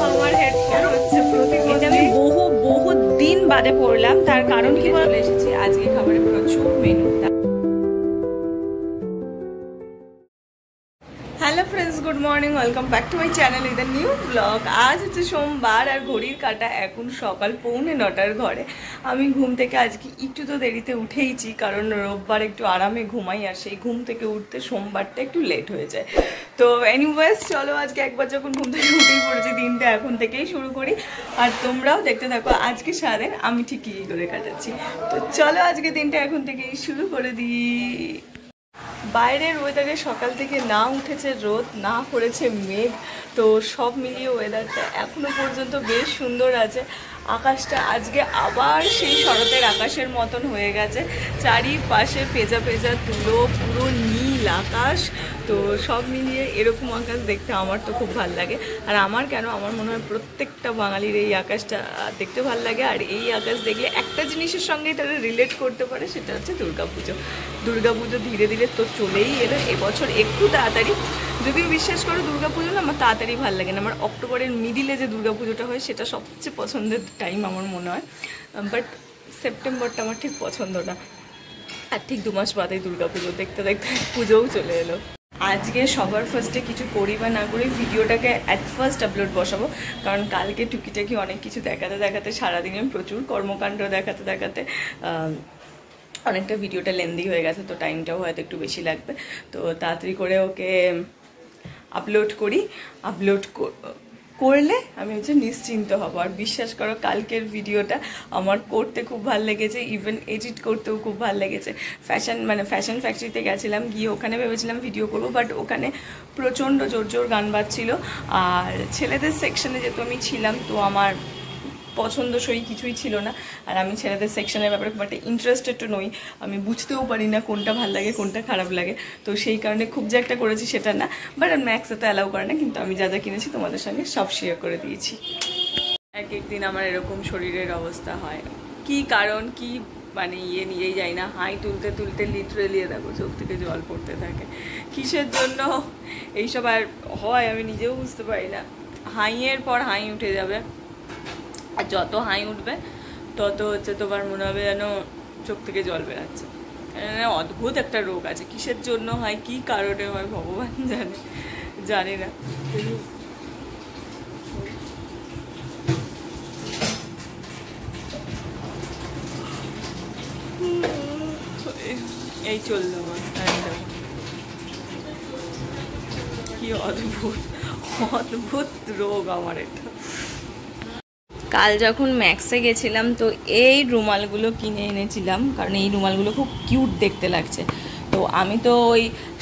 আমার হেডফোন হচ্ছে প্রতিদিন আমি বহু দিন বাদে পড়লাম। তার কারণ কি বলে এসেছি আজকে খাবারে প্রচুর menu. Hello friends, good morning, welcome back to my channel with a new blog. আজ হচ্ছে সোমবার আর ঘড়ির কাঁটা এখন সকাল 8:45 ঘরে। আমি ঘুম থেকে আজকে একটু তো দেরিতে উঠেইছি, কারণ রোববার একটু আরামে ঘুমাই আর সেই ঘুম থেকে উঠতে সোমবারটা একটু লেট হয়ে যায়। তো এনিওয়েজ চলো, আজকে একবার যখন ঘুম থেকে উঠেই পড়েছি দিনটা এখন থেকেই শুরু করি। আর তোমরাও দেখতে থাকো আজকে সারাদিন আমি ঠিক কী করে কাটাচ্ছি। তো চলো আজকে দিনটা এখন থেকেই শুরু করে দিই। বাইরের ওয়েদারে সকাল থেকে না উঠেছে রোদ, না পড়েছে মেঘ, তো সব মিলিয়ে ওয়েদারটা এখনো পর্যন্ত বেশ সুন্দর আছে। আকাশটা আজকে আবার সেই শরতের আকাশের মতন হয়ে গেছে, চারিপাশে পেঁজা পেঁজা তুলো, পুরো নীল আকাশ। তো সব মিলিয়ে এরকম আকাশ দেখতে আমার তো খুব ভালো লাগে। আর আমার কেন, আমার মনে হয় প্রত্যেকটা বাঙালির এই আকাশটা দেখতে ভালো লাগে। আর এই আকাশ দেখলে একটা জিনিসের সঙ্গেই তারা রিলেট করতে পারে, সেটা হচ্ছে দুর্গাপুজো। দুর্গাপুজো ধীরে ধীরে তো চলেই এলো, এবছর একটু তাড়াতাড়ি। যদিও বিশ্বাস করো দুর্গাপুজো না আমার তাড়াতাড়ি ভালো লাগে না। আমার অক্টোবরের মিডিলে যে দুর্গাপুজোটা হয় সেটা সবচেয়ে পছন্দের টাইম আমার মনে হয়, বাট সেপ্টেম্বরটা আমার ঠিক পছন্দ না। আর ঠিক 2 মাস বাদেই দুর্গাপুজো, দেখতে দেখতে পুজোও চলে এলো। আজকে সবার ফার্স্টে কিছু করি বা না করি ভিডিওটাকে অ্যাট ফার্স্ট আপলোড বসাবো, কারণ কালকে টুকিটাকি অনেক কিছু দেখাতে দেখাতে সারাদিনে প্রচুর কর্মকাণ্ড দেখাতে দেখাতে অনেকটা ভিডিওটা লেন্দি হয়ে গেছে, তো টাইমটাও হয়তো একটু বেশি লাগবে। তো তাড়াতাড়ি করে ওকে আপলোড করি। আপলোড করলে আমি হচ্ছে নিশ্চিন্ত হব। আর বিশ্বাস করো কালকের ভিডিওটা আমার করতে খুব ভালো লেগেছে, ইভেন এডিট করতেও খুব ভালো লেগেছে। ফ্যাশন ফ্যাক্টরিতে গেছিলাম, গিয়ে ওখানে ভেবেছিলাম ভিডিও করব, বাট ওখানে প্রচণ্ড জোর জোর গান বাজছিল। আর ছেলেদের সেকশনে যেহেতু আমি ছিলাম, তো আমার পছন্দসই কিছুই ছিল না। আর আমি ছেলেদের সেকশনের ব্যাপারে খুব একটা ইন্টারেস্টেড তো নই, আমি বুঝতেও পারি না কোনটা ভালো লাগে কোনটা খারাপ লাগে। তো সেই কারণে খুব যে একটা করেছি সেটা না, বাট ম্যাক্স তো অ্যালাউ করে না, কিন্তু আমি যা যা কিনেছি তোমাদের সঙ্গে সব শেয়ার করে দিয়েছি। এক একদিন আমার এরকম শরীরের অবস্থা হয়, কি কারণ কি মানে নিয়েই যায় না। হাই তুলতে তুলতে লিটারেলি দেখো চোখ থেকে জল পড়তে থাকে। কিসের জন্য এইসব আর হয় আমি নিজেও বুঝতে পারি না। হাইয়ের পর হাই উঠে যাবে, আর যত হাই উঠবে তত হচ্ছে তোমার মনে হবে যেন চোখ থেকে জল বেরাচ্ছে। অদ্ভুত একটা রোগ আছে, কিসের জন্য হয় কি কারণে হয় ভগবান জানি না। এই চললো আমার, কি অদ্ভুত অদ্ভুত রোগ আমার এটা। কাল যখন ম্যাক্সে গেছিলাম তো এই রুমালগুলো কিনে এনেছিলাম, কারণ এই রুমালগুলো খুব কিউট দেখতে লাগছে। তো আমি তো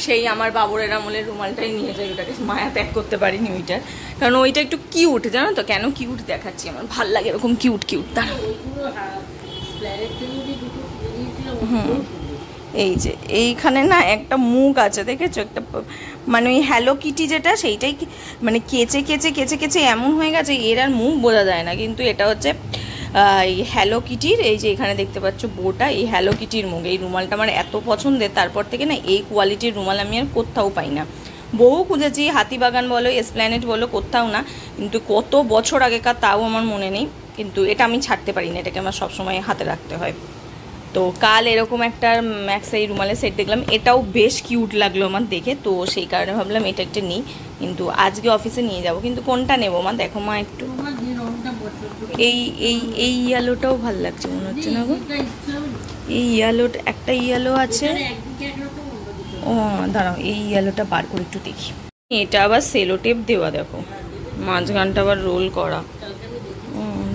সেই আমার বাবুরের আমলের রুমালটাই নিয়ে যাই, ওটাকে মায়া ত্যাগ করতে পারিনি ওইটার, কারণ ওইটা একটু কিউট, জানো তো কেন কিউট দেখাচ্ছি, আমার ভাল লাগে এরকম কিউট কিউট। তার এই যে এইখানে না একটা মুখ আছে, দেখেছো একটা, মানে ওই হ্যালো কিটি যেটা সেইটাই মানে কেচে কেচে কেচে কেচে এমন হয়ে গেছে এর আর মুখ বোঝা যায় না। কিন্তু এটা হচ্ছে এই হ্যালো কিটির, এই যে এখানে দেখতে পাচ্ছ বোটা, এই হ্যালো কিটির মুখ। এই রুমালটা আমার এত পছন্দের, তারপর থেকে না এই কোয়ালিটির রুমাল আমি আর কোথাও পাই না। বহু খুঁজেছি, হাতিবাগান বলো এসপ্ল্যানেড বলো, কোথাও না। কিন্তু কত বছর আগেকার তাও আমার মনে নেই, কিন্তু এটা আমি ছাড়তে পারি না, এটাকে আমার সবসময় হাতে রাখতে হয়। তো কাল এরকম একটা ম্যাক্স এই রুমালের সেট দেখলাম, এটাও বেশ কিউট লাগলো আমার দেখে, তো সেই কারণে ভাবলাম এটা একটা নিই। কিন্তু আজকে অফিসে নিয়ে যাব, কিন্তু কোনটা নেবো মা দেখো মা একটু। এই এই এই ইয়েলোটাও ভালো লাগছে মনে হচ্ছে না গো, এই ইয়েলোটা একটা ইয়েলো আছে। ও দাঁড়াও, এই ইয়েলোটা বার করে একটু দেখি। এটা আবার সেলো টেপ দেওয়া, দেখো মাঝখানটা আবার রোল করা।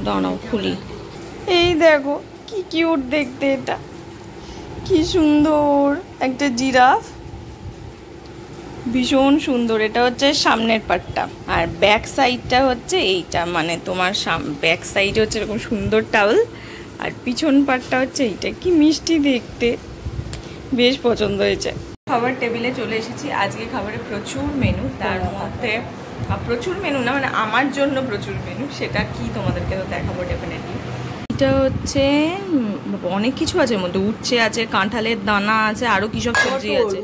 দাঁড়াও খুলি, এই দেখো কি কিউট দেখতে, এটা কি সুন্দর একটা জিরাফ, ভীষণ সুন্দর। এটা হচ্ছে সামনের পার্টটা, আর ব্যাক সাইডটা হচ্ছে এইটা, মানে তোমার ব্যাক সাইড হচ্ছে এরকম সুন্দর টাওয়েল, আর পিছন পার্টটা হচ্ছে এইটা। কি মিষ্টি দেখতে, বেশ পছন্দ হয়েছে। খাবার টেবিলে চলে এসেছি। আজকে খাবারে প্রচুর মেনু, তার মধ্যে প্রচুর মেনু না মানে আমার জন্য প্রচুর মেনু, সেটা কি তোমাদেরকে তো দেখাবো ডেফিনেটলি। এটা হচ্ছে অনেক কিছু আছে, মধ্যে উচ্ছে আছে, কাঁঠালের দানা আছে, আরো কি সব সবজি আছে।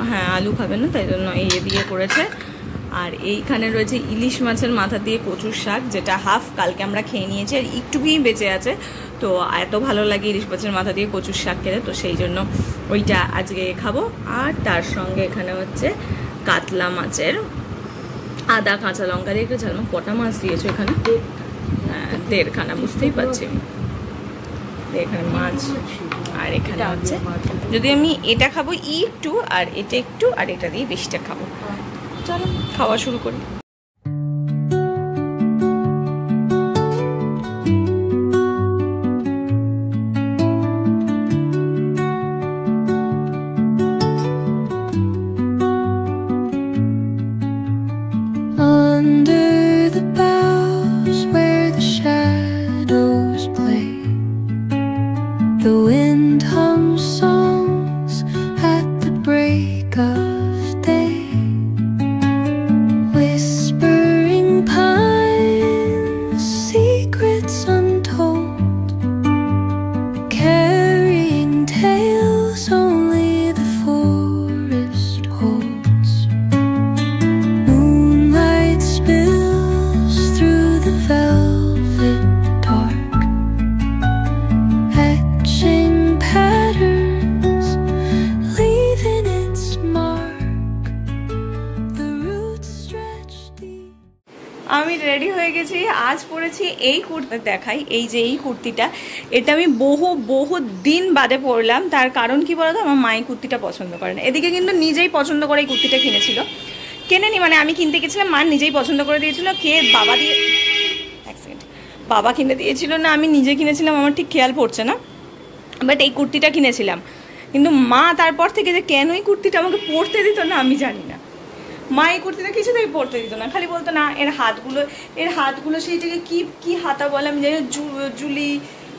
হ্যাঁ আলু খাবে না তাই জন্য এই দিয়ে করেছে। আর এইখানে রয়েছে ইলিশ মাছের মাথা দিয়ে কচুর শাক, যেটা হাফ কালকে আমরা খেয়ে নিয়েছি আর একটুকুই বেঁচে আছে। তো এত ভালো লাগে ইলিশ মাছের মাথা দিয়ে কচুর শাক খেতে, তো সেই জন্য ওইটা আজকে খাবো। আর তার সঙ্গে এখানে হচ্ছে কাতলা মাছের আদা কাঁচা লঙ্কা দিয়ে একটু ঝাল। কটা মাছ দিয়েছো এখানে? 1.5খানা, বুঝতেই পারছি। এখানে মাছ আর এখানে হচ্ছে, যদি আমি এটা খাবো একটু আর এটা একটু আর এটা দিয়ে বেশিটা খাবো। চলো খাওয়া শুরু করি। আমি রেডি হয়ে গেছি। আজ পরেছি এই কুর্তি, দেখাই এই যে এই কুর্তিটা, এটা আমি বহু দিন বাদে পরলাম। তার কারণ কি বলতো, আমার মা এই কুর্তিটা পছন্দ করে না। এদিকে কিন্তু নিজেই পছন্দ করে এই কুর্তিটা কিনেছিল, কেনেনি মানে আমি কিনতে গেছিলাম, মা নিজেই পছন্দ করে দিয়েছিল। বাবা দিয়ে এক সেকেন্ড, বাবা কিনে দিয়েছিল না আমি নিজে কিনেছিলাম, আমার ঠিক খেয়াল পড়ছে না। বাট এই কুর্তিটা কিনেছিলাম, কিন্তু মা তারপর থেকে যে কেন এই কুর্তিটা আমাকে পরতে দিত না আমি জানি না। মা এই কুর্তিটা কিছুতেই পরতে দিত না, খালি বলতো না এর হাতগুলো সেইটাকে কি হাতা বলে আমি জানি, জুলি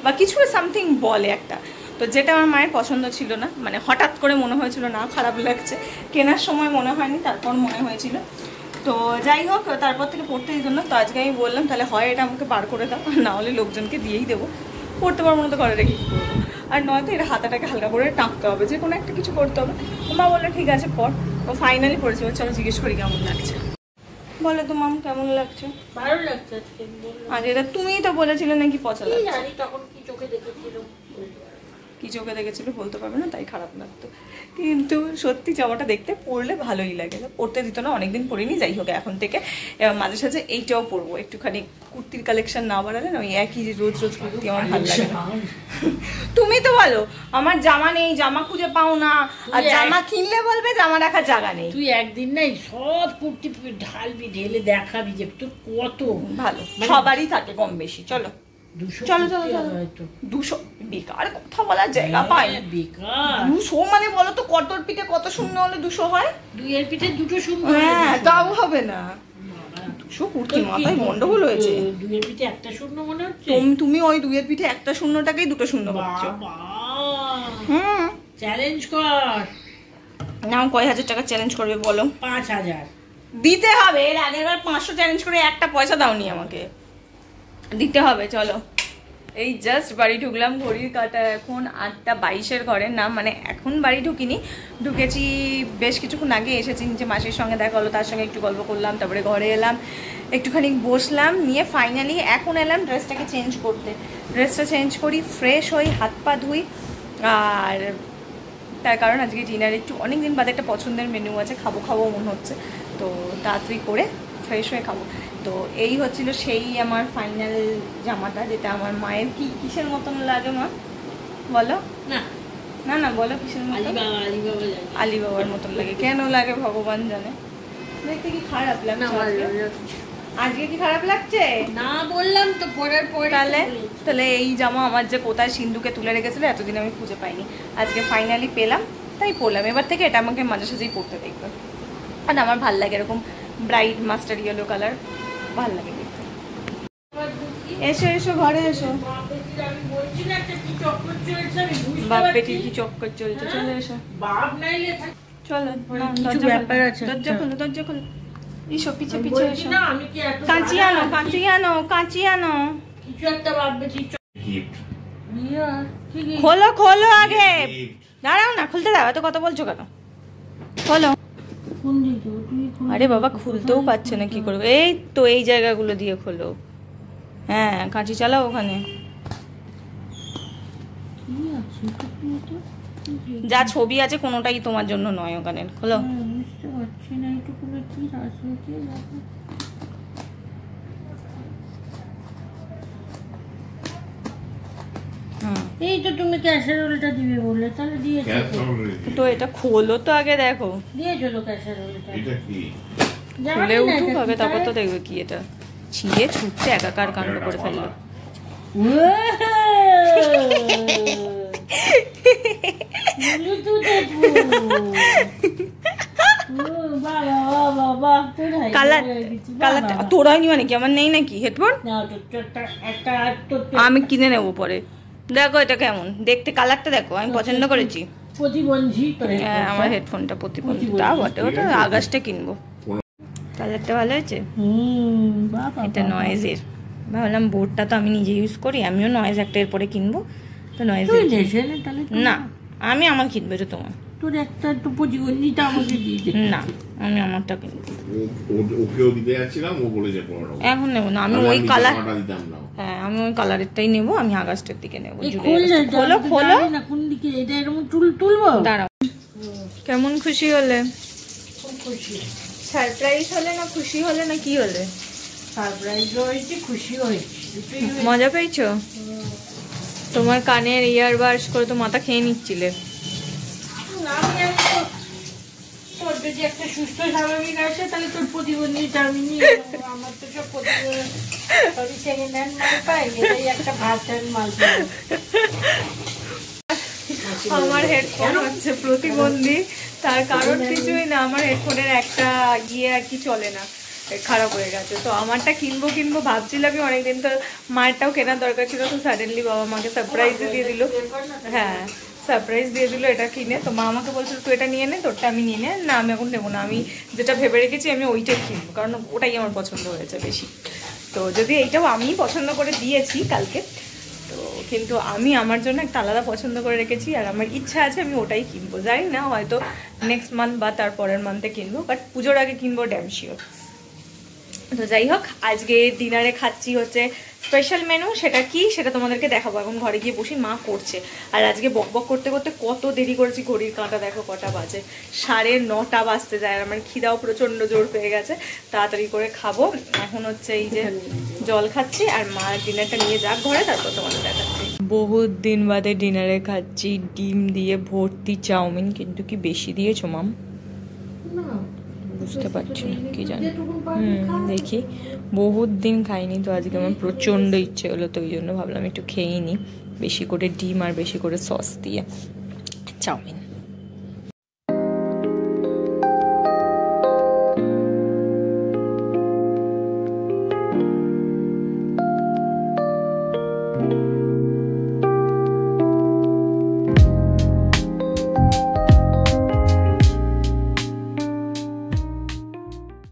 বা কিছু সামথিং বলে একটা। তো যেটা আমার মায়ের পছন্দ ছিল না, মানে হঠাৎ করে মনে হয়েছিল না খারাপ লাগছে, কেনার সময় মনে হয়নি, তারপর মনে হয়েছিল। তো যাই হোক, তারপর থেকে পড়তে দিত না। তো আজকে আমি বললাম তাহলে হয় এটা আমাকে বার করে দাও, না হলে লোকজনকে দিয়েই দেবো, পড়তে পারবো না তো ঘরে রেখে কী করবো। আর নয়তো এটা হাতাটাকে হালকা করে টাঁকতে হবে, যে কোনো একটা কিছু করতে হবে। মা বললো ঠিক আছে পর। ও ফাইনালি পড়েছে। চলো জিজ্ঞেস করি কেমন লাগছে। বলো তো মাম কেমন লাগছে? ভালো লাগছে আজ এটা তুমিই তো বলেছিলে নাকি পছন্দ, জানি তখন কি চোখে দেখেছিল, কি চোখে দেখেছিল বলতে পারবে না, তাই খারাপ লাগতো। কিন্তু সত্যি জামাটা দেখতে পরলে ভালোই লাগে। পরতে দিত না, অনেকদিন পরিনি। যাই হোক এখন থেকে মাঝে সাঝে এইটাও পরবো। একটুখানি কুর্তির কালেকশন না বাড়ালে না, ওই একই রোজ কুর্তি আমার ভালো লাগে না। তুমি তো বলো আমার জামা নেই, জামা খুঁজে পাও না, আর জামা কিনলে বলবে জামা রাখার জায়গা নেই। তুই একদিন নাই সব কুর্তি ঢালবি, ঢেলে দেখাবি যে তোর কত ভালো। সবারই থাকে কম বেশি। চলো চলো চলো চলো। 200 বেকার কথা বলার জায়গা পাই, বেকার 200 মানে বলো তো কতর পিঠে কত শূন্য হলে 200 হয়? 2 এর পিঠে 2 শূন্য, হ্যাঁ তাও হবে না। 200 কুর্তি মাথায় গন্ডগোল হয়েছে। 2 এর পিঠে একটা শূন্য মনে হচ্ছে। তুমি ওই 2 এর পিঠে একটা শূন্যটাকেই 2 শূন্য ভাবছো। হুম, চ্যালেঞ্জ কর না। কয় হাজার টাকা চ্যালেঞ্জ করবে বলো? 5000 দিতে হবে। এর আগের বার 500 চ্যালেঞ্জ করে একটা পয়সা দাওনি আমাকে, দিতে হবে। চলো এই জাস্ট বাড়ি ঢুকলাম। ঘড়ির কাঁটা এখন 8:22 ঘরে, না মানে এখন বাড়ি ঢুকিনি, ঢুকেছি বেশ কিছুক্ষণ আগে। এসেছি নিচে, মাসির সঙ্গে দেখা হলো, তার সঙ্গে একটু গল্প করলাম, তারপরে ঘরে এলাম, একটুখানি বসলাম, নিয়ে ফাইনালি এখন এলাম ড্রেসটাকে চেঞ্জ করতে। ড্রেসটা চেঞ্জ করি, ফ্রেশ হই, হাত পা ধুই। আর তার কারণ আজকে ডিনারে একটু অনেকদিন বাদে একটা পছন্দের মেনু আছে, খাবো মনে হচ্ছে, তো তাড়াতাড়ি করে ফ্রেশ হয়ে খাবো। তো এই হচ্ছিল সেই আমার ফাইনাল জামাটা, যেটা আমার মায়ের কিসের মতন লাগে মা বলো? না না না বলো কিসের মতন? আলী বাবার মতন লাগে। কেন লাগে ভগবান জানে। দেখতে কি খারাপ লাগে আজকে? কি খারাপ লাগছে? না বললাম তো পরের পরে। তাহলে এই জামা আমার যে কোথায় সিন্ধুকে তুলে রেখেছিল এতদিন আমি খুঁজে পাইনি, আজকে ফাইনালি পেলাম, তাই পরলাম। এবার থেকে এটা আমাকে মাঝে সাঝেই পরতে দেখবে। আর আমার ভাল লাগে এরকম ব্রাইট মাস্টার ইয়েলো কালার, ভাল লাগে দেখতে। এসো এসো ঘরে এসো। বাপ বেটির কি চক্কর চলছে, চলে এসো। চলো দরজা খোলো। এসো পিছে এসো। কাঁচি আনো। খোলো আগে, দাঁড়াও না, খুলতে দাও, এত কথা বলছো কেন? খোলো। আরে বাবা খুলতেও পারছে না, কি করবে? এই তো এই জায়গাগুলো দিয়ে খোলো। হ্যাঁ কাঁচি চালাও ওখানে। যা ছবি আছে কোনোটাই তোমার জন্য নয় ওখানে, খোলো। বুঝতে পারছি না এইটুকুনে কি আসবে, কি যাবে। এই তো তুমি ক্যাসারোলটা দিবে বললে, তাহলে দিয়েছো তো এটা খোলো তো আগে, দেখো দিয়েছো তো ক্যাসারোলটা। এটা কি খুলে উঠুক আগে, তারপর তো দেখবে কি এটা ছিঁড়ে ছুটতে একাকার কাণ্ড করে ফেললো। তোর হয়নি মানে কি? আমার নেই নাকি হেডফোন? আমি কিনে নেবো পরে। দেখো এটা কেমন দেখতে, কালারটা দেখো, আমি পছন্দ করেছি। প্রতিবন্ধী আমার হেডফোনটা প্রতিবন্ধী, তা বটে, ওটা আগস্টে কিনবো। কালারটা ভালো হয়েছে। এটা নয়েজের, ভাবলাম বোর্ডটা তো আমি নিজে ইউজ করি, আমিও নয়েজ একটা এরপরে কিনবো। তো নয়েজ না, আমি আমার কিনবো, এটা তোমার। তোর একটা তো প্রতিবন্ধীটা আমাকে দিয়ে দে। না আমি আমারটা কিনবো। ওকেও দিতে যাচ্ছিলাম, ও বলেছে পড়ানো এখন নেবো না, আমি ওই কালার, হ্যাঁ আমি ওই কালারেরটাই নেবো, আমি আগস্টের দিকে নেবো। খোলো খোলো, কোন দিকে এটা এরকম তুলবো? দাঁড়াও। কেমন খুশি হলে? খুব খুশি। সারপ্রাইজ হলে না খুশি হলে না কি হলে? সারপ্রাইজ হয়েছে, খুশি হয়েছে। মজা পেয়েছো? তোমার কানের ইয়ার বাস করে তো মাথা খেয়ে নিচ্ছিলে। তোর যদি একটা সুস্থ স্বাভাবিক আসে তাহলে তোর প্রতিবন্ধীটা আমি নিয়ে নেবো। আমার তো সব প্রতিবন্ধী সেকেন্ড হ্যান্ড মাল পাই, এটাই একটা ফার্স্ট হ্যান্ড মাল পাই। আমার হেডফোন হচ্ছে প্রতিবন্ধী, তার কারণ কিছুই না, আমার হেডফোনের একটা ইয়ে আর কি চলে না, খারাপ হয়ে গেছে। তো আমারটা কিনবো কিনবো ভাবছিলামই অনেকদিন, তো মায়েরটাও কেনার দরকার ছিল, তো সাডেনলি বাবা মাকে সারপ্রাইজ দিয়ে দিল। হ্যাঁ সারপ্রাইজ দিয়ে দিল এটা কিনে। তো মা আমাকে বলছিল তুই এটা নিয়ে নে, তোরটা আমি নিয়ে নে। না আমি এখন নেবো না, আমি যেটা ভেবে রেখেছি আমি ওইটাই কিনবো, কারণ ওটাই আমার পছন্দ হয়েছে বেশি। তো যদি এইটাও আমি পছন্দ করে দিয়েছি কালকে, তো কিন্তু আমি আমার জন্য একটা আলাদা পছন্দ করে রেখেছি, আর আমার ইচ্ছা আছে আমি ওটাই কিনবো। জানি না হয়তো নেক্সট মান্থ বা তার পরের মান্থে কিনবো, বাট পুজোর আগে কিনবো ড্যাম শিওর। তো যাই হোক, আজকে ডিনারে খাচ্ছি হচ্ছে স্পেশাল মেনু। সেটা কি সেটা তোমাদেরকে দেখাবো, এখন ঘরে গিয়ে বসি, মা করছে। আর আজকে বক বক করতে করতে কত দেরি করেছি, ঘড়ির কাঁটা দেখো কটা বাজে, 9:30 বাজতে যায়। আর আমার খিদাও প্রচণ্ড জোর পেয়ে গেছে, তাড়াতাড়ি করে খাবো। এখন হচ্ছে এই যে জল খাচ্ছি, আর মা ডিনারটা নিয়ে যাক ঘরে, তারপর তোমাদের দেখাচ্ছি। বহুত দিন বাদে ডিনারে খাচ্ছি ডিম দিয়ে ভর্তি চাউমিন, কিন্তু কি বেশি দিয়েছো মাম? বুঝতে পারছি না কি জানি। দেখি, বহুত দিন খাইনি, তো আজকে আমার প্রচণ্ড ইচ্ছে হলো, তো ওই জন্য ভাবলাম একটু খেয়েই নিই, বেশি করে ডিম আর বেশি করে সস দিয়ে চাউমিন।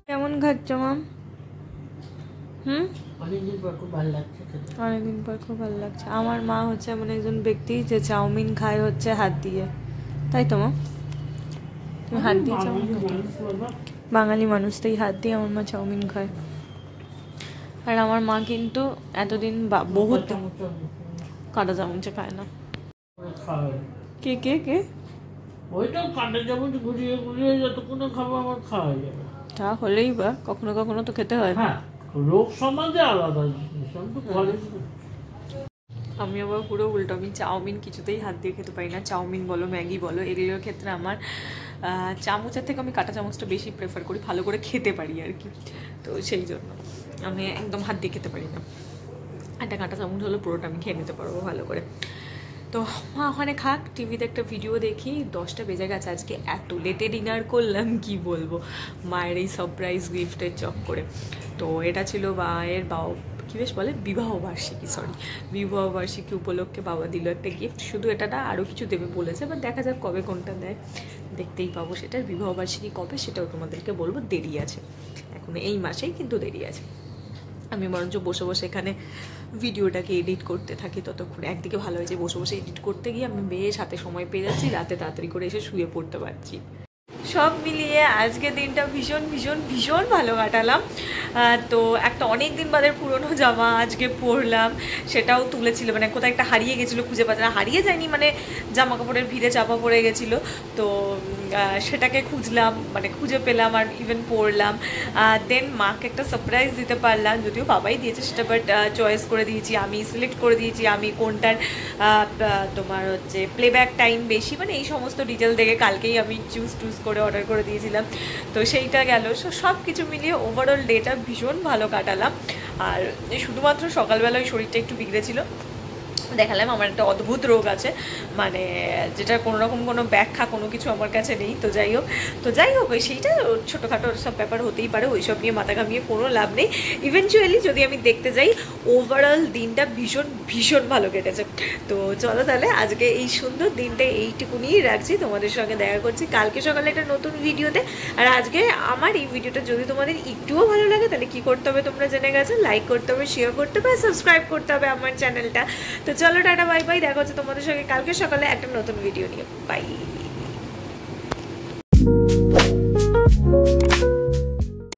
কেমন খাচ্ছ মাম? অনেকদিন পর খুব ভালো লাগছে। অনেকদিন পর খুব ভালো লাগছে। আমার মা হচ্ছে এমন একজন ব্যক্তি যে চাউমিন খায় হচ্ছে হাত দিয়ে, তাই তো মা? তুমি হাত দিয়ে চাউমিন খাও? বাঙালি মানুষ, তাই হাত দিয়ে আমার মা চাউমিন খায়। আর আমার মা কিন্তু এতদিন বহুত কাঁটা চামচে খায় না। কে কে কে? ওই তো কাঁটা চামচ ঘুরিয়ে ঘুরিয়ে যতক্ষণ খাবো আমার খাওয়া যাবে। তা হলেই বা কখনো কখনো তো খেতে হয়। হ্যাঁ, রোগ সম্বন্ধে আলাদা জিনিস, আমি তো ঘরে। আমি আবার পুরো উল্টো, আমি চাউমিন কিছুতেই হাত দিয়ে খেতে পারি না। চাউমিন বলো, ম্যাগি বলো, এগুলোর ক্ষেত্রে আমার চামচের থেকে আমি কাঁটা চামচটা বেশি প্রেফার করি, ভালো করে খেতে পারি আর কি। তো সেই জন্য আমি একদম হাত দিয়ে খেতে পারি না। একটা কাঁটা চামচ হলো পুরোটা আমি খেয়ে নিতে পারবো ভালো করে। তো মা ওখানে খাক, টিভিতে একটা ভিডিও দেখি। 10টা বেজে গেছে, আজকে এত লেটে ডিনার করলাম কি বলবো, মায়ের এই সারপ্রাইজ গিফটের চক্করে। তো এটা ছিল মায়ের কি বেশ বলে বিবাহবার্ষিকী, বিবাহবার্ষিকী উপলক্ষে বাবা দিল একটা গিফট। শুধু এটা না, আরও কিছু দেবে বলেছে, বা দেখা যাক কবে কোনটা দেয়, দেখতেই পাবো। সেটার বিবাহবার্ষিকী কবে সেটাও তোমাদেরকে বলবো, দেরি আছে এখন, এই মাসেই কিন্তু দেরি আছে। আমি বরঞ্চ বসে বসে এখানে ভিডিওটাকে এডিট করতে থাকি, ততক্ষণ একদিকে ভালো হয়েছে, বসে বসে এডিট করতে গিয়ে আমি বেশ হাতে সময় পেয়ে যাচ্ছি, রাতে তাড়াতাড়ি করে এসে শুয়ে পড়তে পারছি। সব মিলিয়ে আজকে দিনটা ভীষণ ভীষণ ভীষণ ভালো কাটালাম। তো একটা অনেক দিন বাদের পুরনো জামা আজকে পরলাম, সেটাও তুলেছিল, মানে কোথায় একটা হারিয়ে গেছিলো, খুঁজে পাচ্ছে না, হারিয়ে যায়নি মানে জামা কাপড়ের ভিড়ে চাপা পড়ে গেছিলো, তো সেটাকে খুঁজলাম, মানে খুঁজে পেলাম আর ইভেন পরলাম। দেন মাকে একটা সারপ্রাইজ দিতে পারলাম, যদিও বাবাই দিয়েছে সেটা, বাট চয়েস করে দিয়েছি আমি, সিলেক্ট করে দিয়েছি আমি কোনটার তোমার হচ্ছে প্লেব্যাক টাইম বেশি, মানে এই সমস্ত ডিটেল দেখে কালকেই আমি চুজ করে অর্ডার করে দিয়েছিলাম। তো সেইটা গেল। সব কিছু মিলিয়ে ওভারঅল ডেটা ভীষণ ভালো কাটালাম। আর শুধুমাত্র সকালবেলা ওই শরীরটা একটু বিগড়েছিল, দেখালাম আমার একটা অদ্ভুত রোগ আছে, মানে যেটা কোনো রকম কোনো ব্যাখ্যা কোনো কিছু আমার কাছে নেই। তো যাই হোক ওই সেইটা ছোটোখাটো সব ব্যাপার হতেই পারে, ওইসব নিয়ে মাথা ঘামিয়ে কোনো লাভ নেই। ইভেনচুয়ালি যদি আমি দেখতে যাই ওভারঅল দিনটা ভীষণ ভীষণ ভালো কেটেছে। তো চলো তাহলে আজকে এই সুন্দর দিনটা এইটুকুনিই রাখছি, তোমাদের সঙ্গে দেখা করছি কালকে সকালে একটা নতুন ভিডিওতে। আর আজকে আমার এই ভিডিওটা যদি তোমাদের একটুও ভালো লাগে তাহলে কি করতে হবে তোমরা জেনে গেছো, লাইক করতে হবে, শেয়ার করতে হবে, সাবস্ক্রাইব করতে হবে আমার চ্যানেলটা। তো চলো টাটা বাই বাই, দেখা হচ্ছে তোমাদের সঙ্গে কালকে সকালে একটা নতুন ভিডিও নিয়ে। বাই।